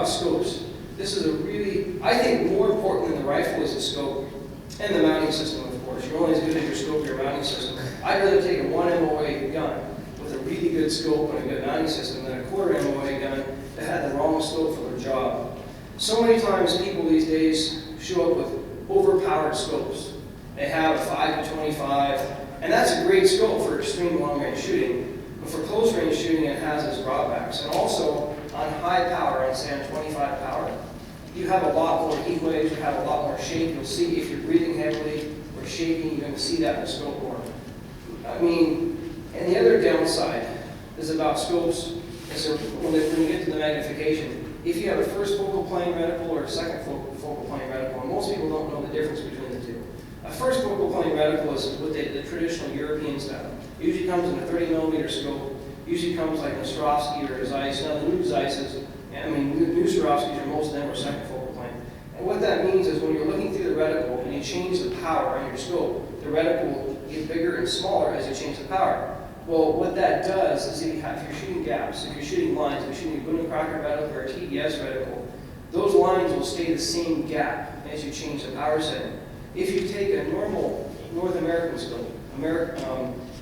scopes, this is a really, I think more important than the rifle is the scope and the mounting system, of course. You're only as good as your scope, your mounting system. I'd rather take a 1 MOA gun with a really good scope and a good mounting system than a 1/4 MOA gun that had the wrong scope for their job. So many times people these days show up with overpowered scopes. They have a 5 to 25, and that's a great scope for extreme long-range shooting, but for close-range shooting it has its drawbacks. And also, on high power, on say on 25 power, you have a lot more heat waves, you have a lot more shake. You'll see if you're breathing heavily or shaking, you're going to see that in the scope more. I mean, and the other downside is about scopes, is when you get to the magnification, if you have a first focal plane reticle or a second focal plane reticle, and most people don't know the difference between the two. A first focal plane reticle is what the traditional European style. It usually comes in a 30mm scope. Usually comes like an Ostrovsky or a Zeiss. Now the new Zeisses, new Swarovskis, most of them are second focal plane. And what that means is when you're looking through the reticle and you change the power on your scope, the reticle will get bigger and smaller as you change the power. Well, what that does is if you're shooting gaps, if you're shooting lines, if you're shooting a Boone and Crocker reticle or a TDS reticle, those lines will stay the same gap as you change the power setting. If you take a normal North American scope,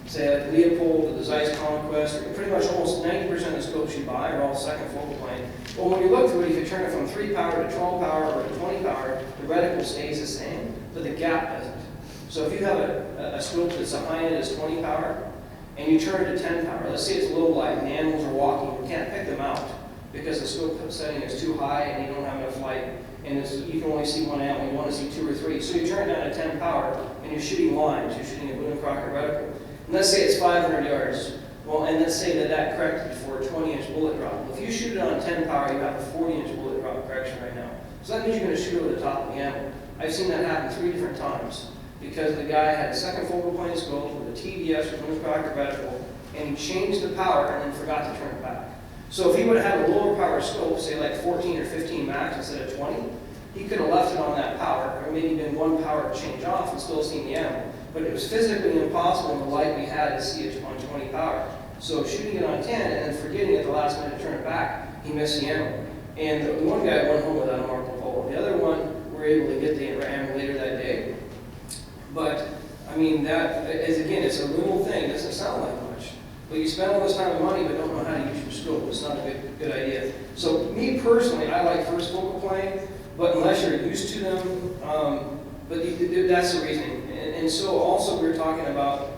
say like Leopold or the Zeiss Conquest, or pretty much almost 90% of the scopes you buy are all second focal plane. Well, when you look through it, if you turn it from 3 power to 12 power or to 20 power, the reticle stays the same, but the gap doesn't. So if you have a scope that's the high end is 20 power, and you turn it to 10 power, let's say it's low light and the animals are walking, you can't pick them out because the scope setting is too high and you don't have enough light, and you can only see one animal, you want to see 2 or 3. So you turn it down to 10 power and you're shooting lines, you're shooting a Boone and Crocker reticle. And let's say it's 500 yards. Well, and let's say that corrected for a 20-inch bullet drop. Well, if you shoot it on 10 power, you have a 40-inch bullet drop correction right now. So that means you're going to shoot over the top of the animal. I've seen that happen 3 different times because the guy had a second focal plane scope with a TDS or Boone and Crocker reticle, and he changed the power and then forgot to turn it back. So if he would have had a lower power scope, say like 14 or 15 max instead of 20, he could have left it on that power, or maybe been 1 power change off and still seen the animal. But it was physically impossible in the light we had to see it on 20 power. So shooting it on 10 and then forgetting at the last minute to turn it back, he missed the animal. And the one guy went home without a Marco Polo. The other one, we were able to get the animal later that day. But, I mean, that is, again, it's a little thing. It doesn't sound like much. But you spend all this time and money but don't know how to use your scope. It's not a good idea. So me personally, I like first focal plane, but unless you're used to them, that's the reasoning. And so also we were talking about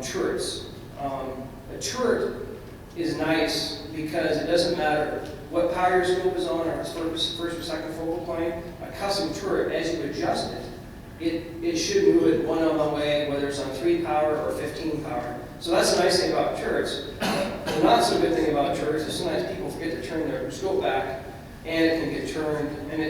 turrets. A turret is nice because it doesn't matter what power your scope is on, or if it's first or second focal plane. A custom turret, as you adjust it should move it 1 MOA, whether it's on 3 power or 15 power. So that's the nice thing about turrets. The not so good thing about turrets is sometimes people forget to turn their scope back, and it can get turned. And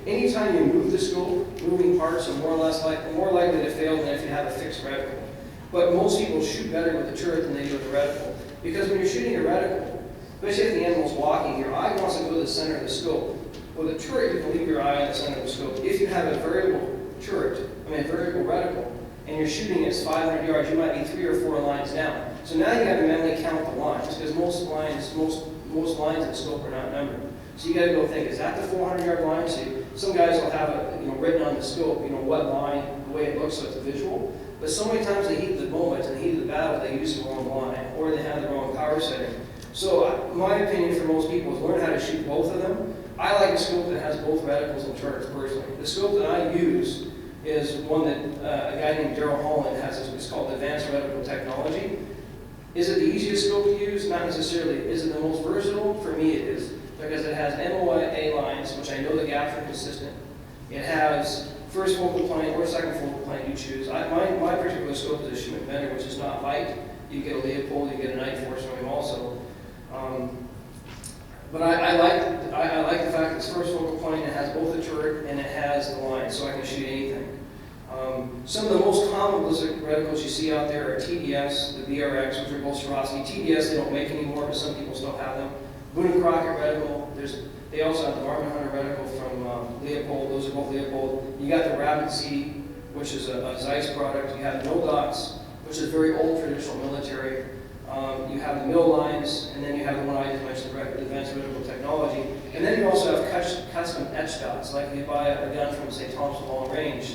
anytime you move the scope, moving parts are more likely to fail than if you have a fixed reticle. But most people shoot better with a turret than they do with a reticle, because when you're shooting a reticle, especially if the animal's walking, your eye wants to go to the center of the scope. With a turret, you can leave your eye in the center of the scope. If you have a variable variable reticle, and you're shooting at 500 yards, you might be 3 or 4 lines down. So now you have to manually count the lines, because most lines in the scope are not numbered. So you got to go think, is that the 400-yard line? So some guys will have it, written on the scope, what line, the way it looks, so it's a visual. But so many times in the heat of the moment, in the heat of the battle, they use the wrong line, or they have the wrong power setting. So my opinion for most people is learn how to shoot both of them. I like a scope that has both reticles and turrets personally. The scope that I use is one that a guy named Daryl Holland has. It's called Advanced Reticle Technology. Is it the easiest scope to use? Not necessarily. Is it the most versatile? For me it is, because it has MOA lines, which I know the gaps are consistent. It has first focal plane or second focal plane, you choose. My particular scope is a Schmidt Bender, which is not light. You get a Leopold, you get a Night Force from him also. But I like the fact that it's first focal plane, it has both the turret and it has the line, so I can shoot anything. Some of the most common ballistic reticles you see out there are TDS, the BRX, which are both Swarovski. TDS they don't make anymore, but some people still have them. Boone and Crocker reticle. They also have the Marmot Hunter reticle from Leopold. Those are both Leopold. You got the Rabbit C, which is a Zeiss product. You have no dots, which is very old traditional military. You have the mill lines, and then you have the one I just mentioned, the Advanced Reticle Technology. And then you also have custom etch dots, like if you buy a gun from, say, Thompson Long Range,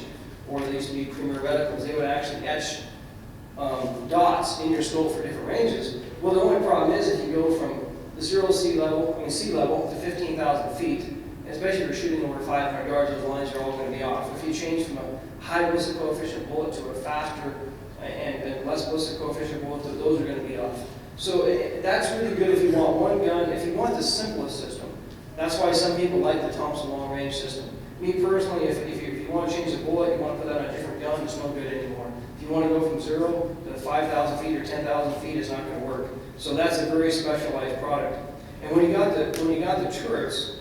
or they used to be Premier reticles, they would actually etch dots in your scope for different ranges. Well, the only problem is if you go from the sea level to 15,000 feet, especially if you're shooting over 500 yards, those lines are all going to be off. If you change from a high ballistic coefficient bullet to a faster and less ballistic coefficient bullet, those are going to be off. So that's really good if you want one gun. If you want the simplest system, that's why some people like the Thompson Long Range system. Me personally, if you want to change the bullet, you want to put that on a different gun, it's no good anymore. If you want to go from 0 to 5,000 feet or 10,000 feet, it's not going to work. So that's a very specialized product. And when you got the turrets,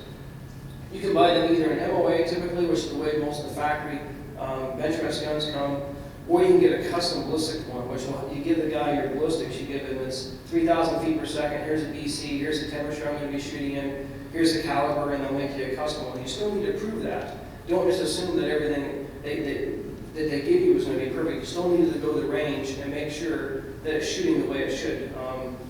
you can buy them either in MOA typically, which is the way most of the factory bench press guns come, or you can get a custom ballistic one, which you give the guy your ballistics, you give him this 3,000 feet per second, here's a BC, here's the temperature I'm going to be shooting in, here's the caliber, and they'll make you a custom one. You still need to prove that. Don't just assume that everything that they give you is going to be perfect. You still need to go to the range and make sure that it's shooting the way it should.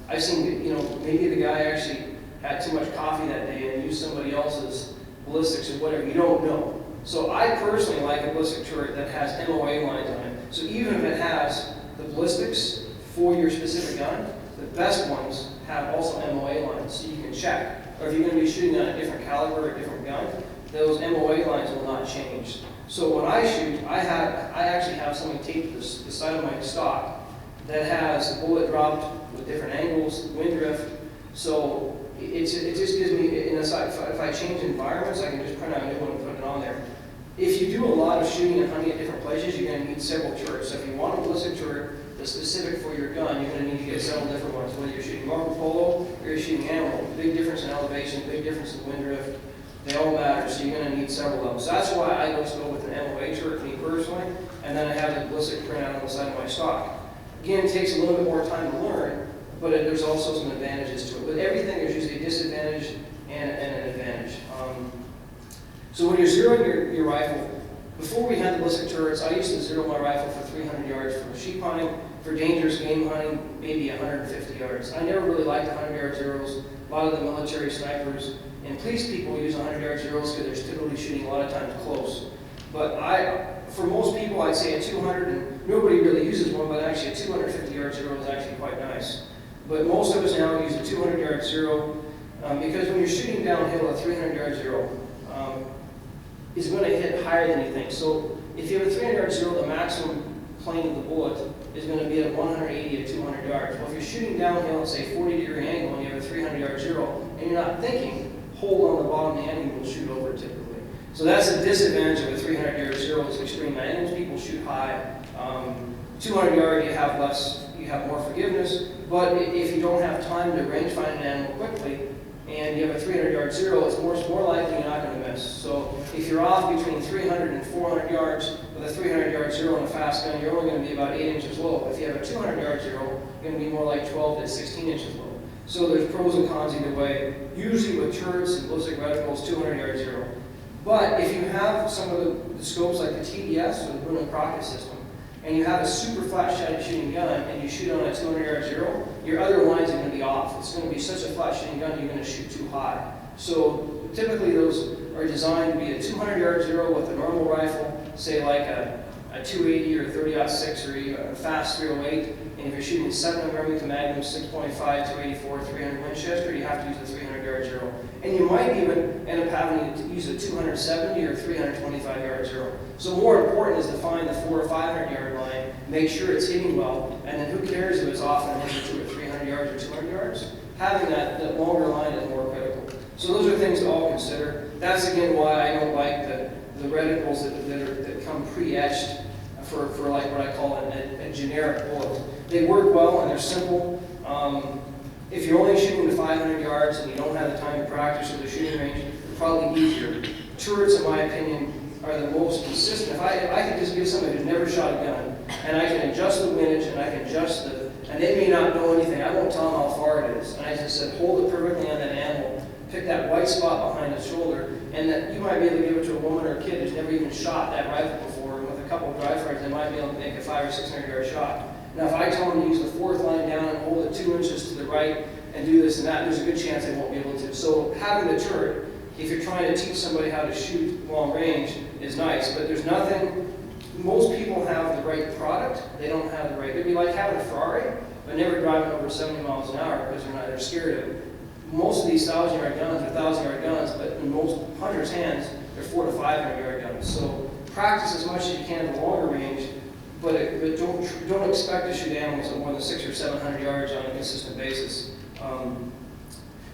I've seen, maybe the guy actually had too much coffee that day and used somebody else's ballistics or whatever. You don't know. So I personally like a ballistic turret that has MOA lines on it. So even if it has the ballistics for your specific gun, the best ones have also MOA lines, so you can check. Or if you're going to be shooting on a different caliber or a different gun, those MOA lines will not change. So when I shoot, I actually have something taped to the side of my stock that has a bullet dropped with different angles, wind drift. So it just gives me, if I change environments, I can just print out a new one and put it on there. If you do a lot of shooting and hunting at different places, you're going to need several turrets. So if you want a ballistic turret that's specific for your gun, you're going to need to get several different ones. Whether you're shooting Marco Polo or you're shooting animal, big difference in elevation, big difference in wind drift, they all matter, so you're going to need several of them. So that's why I just go with an MOA turret, me personally, and then I have the ballistic print out on the side of my stock. Again, it takes a little bit more time to learn, but there's also some advantages to it. But everything is usually a disadvantage and an advantage. So when you're zeroing your rifle, before we had the ballistic turrets, I used to zero my rifle for 300 yards for sheep hunting, for dangerous game hunting, maybe 150 yards. I never really liked 100-yard zeros. A lot of the military snipers and police people use 100-yard zeros because they're typically shooting a lot of times close. But for most people, I'd say a 200, and nobody really uses one, but actually a 250-yard zero is actually quite nice. But most of us now use a 200-yard zero because when you're shooting downhill, a 300-yard zero is going to hit higher than you think. So if you have a 300-yard zero, the maximum plane of the bullet is going to be at 180 to 200 yards. Well, if you're shooting downhill at, say, 40-degree angle and you have a 300-yard zero, and you're not thinking, hold on the bottom of the end, you will shoot over it typically. So that's a disadvantage of a 300-yard zero is extreme angles. People shoot high. 200-yard, you have less, you have more forgiveness. But if you don't have time to range find an animal quickly, and you have a 300-yard zero, it's more likely you're not going to miss. So if you're off between 300 and 400 yards with a 300-yard zero and a fast gun, you're only going to be about 8 inches low. If you have a 200-yard zero, you're going to be more like 12 to 16 inches low. So there's pros and cons either way. Usually with turrets and ballistic reticles, 200-yard zero. But if you have some of the scopes like the TDS or the Boone and Crockett system, and you have a super flat shooting gun and you shoot on a 200-yard zero, your other lines are going to be off. It's going to be such a flat shooting gun, you're going to shoot too high. So typically those are designed to be a 200-yard zero with a normal rifle, say like a 280 or a 30-06 or even a fast 308. And if you're shooting a 7 Remington Magnum 6.5, 284, 300 Winchester, you have to use a 300-yard zero. And you might even end up having to use a 270 or 325-yard zero. So more important is to find the 400 or 500-yard line, make sure it's hitting well, and then who cares if it's off and hitting 200 or 300 yards or 200 yards? Having that longer line is more critical. So those are things to all consider. That's again why I don't like the reticles that come pre-etched for like what I call a generic bullet. They work well and they're simple. If you're only shooting to 500 yards and you don't have the time to practice or the shooting range, they're probably easier. Turrets, in my opinion, are the most consistent. If I could just give somebody who's never shot a gun, and I can adjust the windage, and I can adjust and they may not know anything, I won't tell them how far it is. And I just said, hold it perfectly on that animal, pick that white spot behind the shoulder, and that you might be able to give it to a woman or a kid who's never even shot that rifle before, and with a couple of dry fires, they might be able to make a 500 or 600-yard shot. Now, if I tell them to use the fourth line down and hold it 2 inches to the right and do this and that, there's a good chance they won't be able to. So having the turret if you're trying to teach somebody how to shoot long range, is nice, but there's nothing, most people have the right product, they don't have the right, it'd be like having a Ferrari, but never driving over 70 miles an hour because they're scared of it. Most of these 1,000-yard guns are 1,000-yard guns, but in most hunters' hands, they're 400 to 500-yard guns. So practice as much as you can at the longer range, but don't expect to shoot animals at more than 600 or 700 yards on a consistent basis.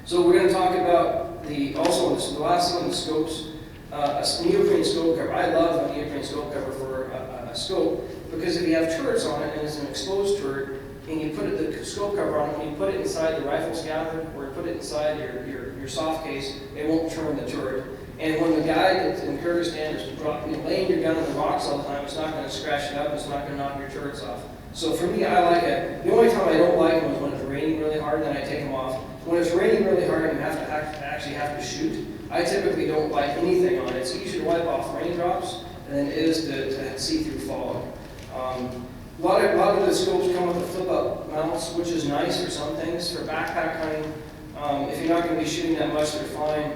So we're going to talk about the last one, the scopes. A neoprene scope cover. I love a neoprene scope cover for a scope because if you have turrets on it and it's an exposed turret and you put the scope cover on it, when you put it inside the rifle scabbard or put it inside your soft case, it won't turn the turret. And when the guy that's in Kyrgyzstan is laying your gun on the rocks all the time, it's not going to scratch it up, it's not going to knock your turrets off. So for me, I like it. The only time I don't like them is when it's raining really hard, then I take them off. When it's raining really hard and you actually have to shoot, I typically don't like anything on it. It's easier to wipe off raindrops than it is to see through fog. A lot of the scopes come with the flip-up mounts, which is nice for some things. For backpack hunting, if you're not going to be shooting that much, they're fine.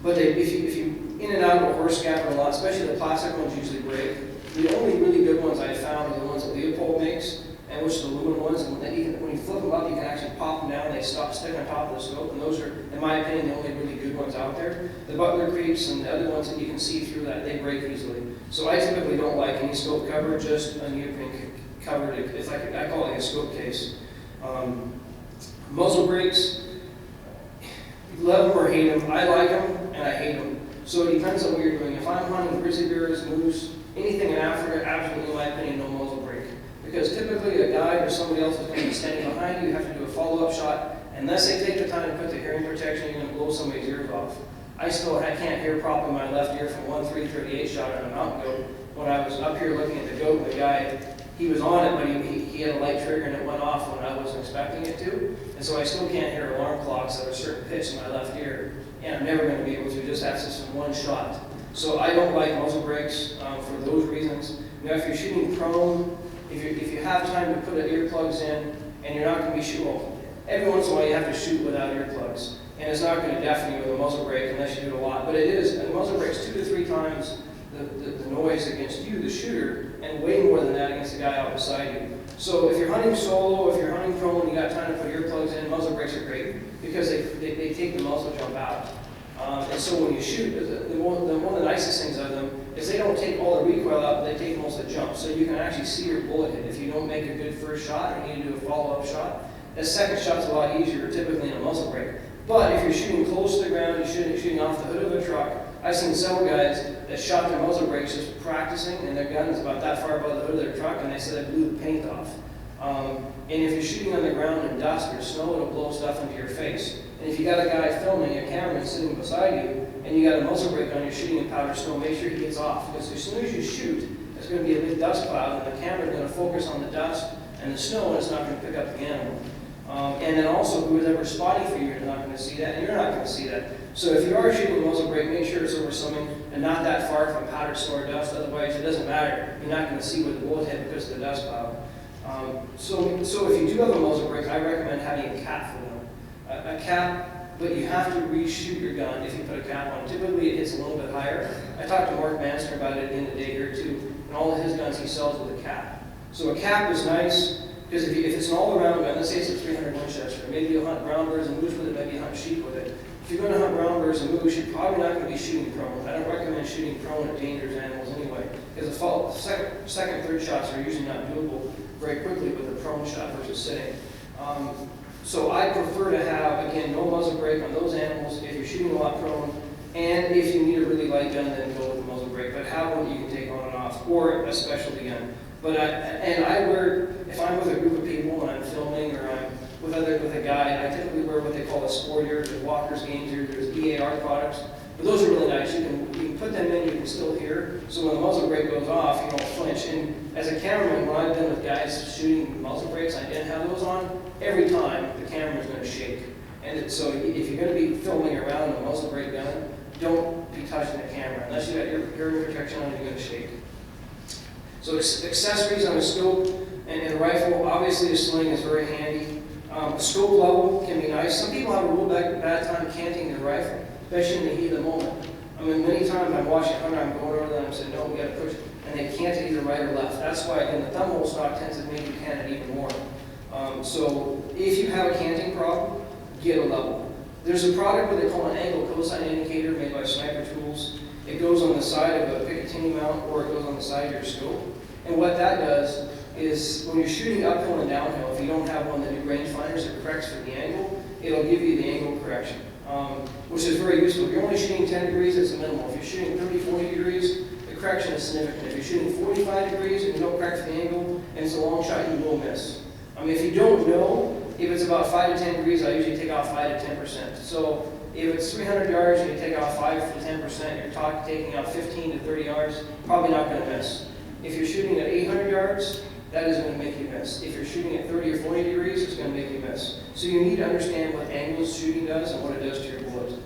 But if you in and out of a horse scabbard a lot, especially the plastic ones usually break. The only really good ones I found are the ones that Leopold makes, and which are the aluminum ones. And when you flip them up, you can actually pop them down. They stick on top of the scope, and those are, in my opinion, the only really good ones out there. The Butler Creeps and the other ones that you can see through that, they break easily. So I typically don't like any scope cover, just a neoprene cover. It's like I call it a scope case. Muzzle brakes, love them or hate them. I like them and I hate them. So it depends on what you're doing. If I'm hunting grizzly bears, moose, anything in Africa, absolutely, in my opinion, no muzzle brake. Because typically a guide or somebody else is going to be standing behind you, you have to do a follow-up shot. Unless they take the time to put the hearing protection, you're going to blow somebody's ears off. I can't hear properly my left ear from one 338 shot on a mountain goat. When I was up here looking at the goat, the guy, he was on it, but he had a light trigger and it went off when I wasn't expecting it to. And so I still can't hear alarm clocks at a certain pitch in my left ear. And I'm never going to be able to, just access from one shot. So I don't like muzzle brakes for those reasons. Now if you're shooting prone, if you have time to put earplugs in, and you're not going to be shooting, well, every once in a while you have to shoot without earplugs. And it's not going to deafen you with a muzzle brake unless you do it a lot. But it is, a muzzle brake's 2 to 3 times the noise against you, the shooter, and way more than that against the guy out beside you. So if you're hunting solo, if you're hunting prone, you got time to put earplugs in, muzzle brakes are great because they take the muzzle jump out. And so when you shoot, one of the nicest things of them is they don't take all the recoil out, but they take most of the jump. So you can actually see your bullet hit. If you don't make a good first shot or you need to do a follow-up shot, a second shot's a lot easier typically in a muzzle brake. But if you're shooting close to the ground, you're shooting off the hood of a truck, I've seen several guys that shot their muzzle brakes just practicing, and their gun is about that far above the hood of their truck, and they said it blew the paint off. And if you're shooting on the ground in dust or snow, it'll blow stuff into your face. And if you got a guy filming, a cameraman sitting beside you, and you got a muzzle brake on, you're shooting in powder snow, make sure he gets off. Because as soon as you shoot, there's going to be a big dust cloud, and the camera's going to focus on the dust and the snow, and it's not going to pick up the animal. And then also, who is ever spotting for you, you're not going to see that, and you're not going to see that. So if you are shooting a muzzle brake, make sure it's over something and not that far from powder snow or dust. Otherwise, it doesn't matter. You're not going to see where the bullet hit because of the dust cloud. So if you do have a muzzle brake, I recommend having a cap for them. A cap, but you have to reshoot your gun if you put a cap on. Typically, it hits a little bit higher. I talked to Mark Manster about it at the end of the day here too, and all of his guns he sells with a cap. So a cap is nice. Because if it's an all-around gun, let's say it's a 300 Winchester, maybe you'll hunt brown bears and moose with it, maybe you hunt sheep with it. If you're going to hunt brown bears and moose, you're probably not going to be shooting prone. I don't recommend shooting prone at dangerous animals anyway, because the second, third shots are usually not doable very quickly with a prone shot versus sitting. So I prefer to have, again, no muzzle brake on those animals if you're shooting a lot prone, and if you need a really light gun, then go with the muzzle brake, but have one you can take on and off, or a specialty gun. But I wear, if I'm with a group of people and I'm filming or I'm with a guy, I typically wear what they call a sport ear. There's Walker's Game Ear, there's EAR products. But those are really nice. You can put them in, you can still hear. So when the muzzle brake goes off, you don't flinch. And as a cameraman, when I've been with guys shooting muzzle brakes, I didn't have those on, every time the camera's going to shake. And so if you're going to be filming around a muzzle brake gun, don't be touching the camera. Unless you got your hearing protection on, you're going to shake. So accessories on a scope and a rifle, obviously a sling is very handy. The scope level can be nice. Some people have a real bad time canting their rifle. especially in the heat of the moment. I mean, many times I'm watching a hunter, I'm going over them and saying, no, we gotta push, and they can't either right or left. That's why, again, the thumb hole stock tends to make you can it even more. So if you have a canting problem, get a level. There's a product what they call an angle cosine indicator made by Sniper Tools. It goes on the side of a Picatinny mount or it goes on the side of your scope. And what that does is when you're shooting uphill and downhill, if you don't have one of the new rangefinders that corrects for the angle, it'll give you the angle correction, which is very useful. If you're only shooting 10 degrees, it's minimal. If you're shooting 30, 40 degrees, the correction is significant. If you're shooting 45 degrees and you don't correct for the angle and it's a long shot, you will miss. I mean, if you don't know, if it's about 5 to 10 degrees, I usually take off 5 to 10%. So if it's 300 yards and you take off 5 to 10%, you're taking off 15 to 30 yards, probably not going to miss. If you're shooting at 800 yards, that is going to make you miss. If you're shooting at 30 or 40 degrees, it's going to make you miss. So you need to understand what angles shooting does and what it does to your bullet.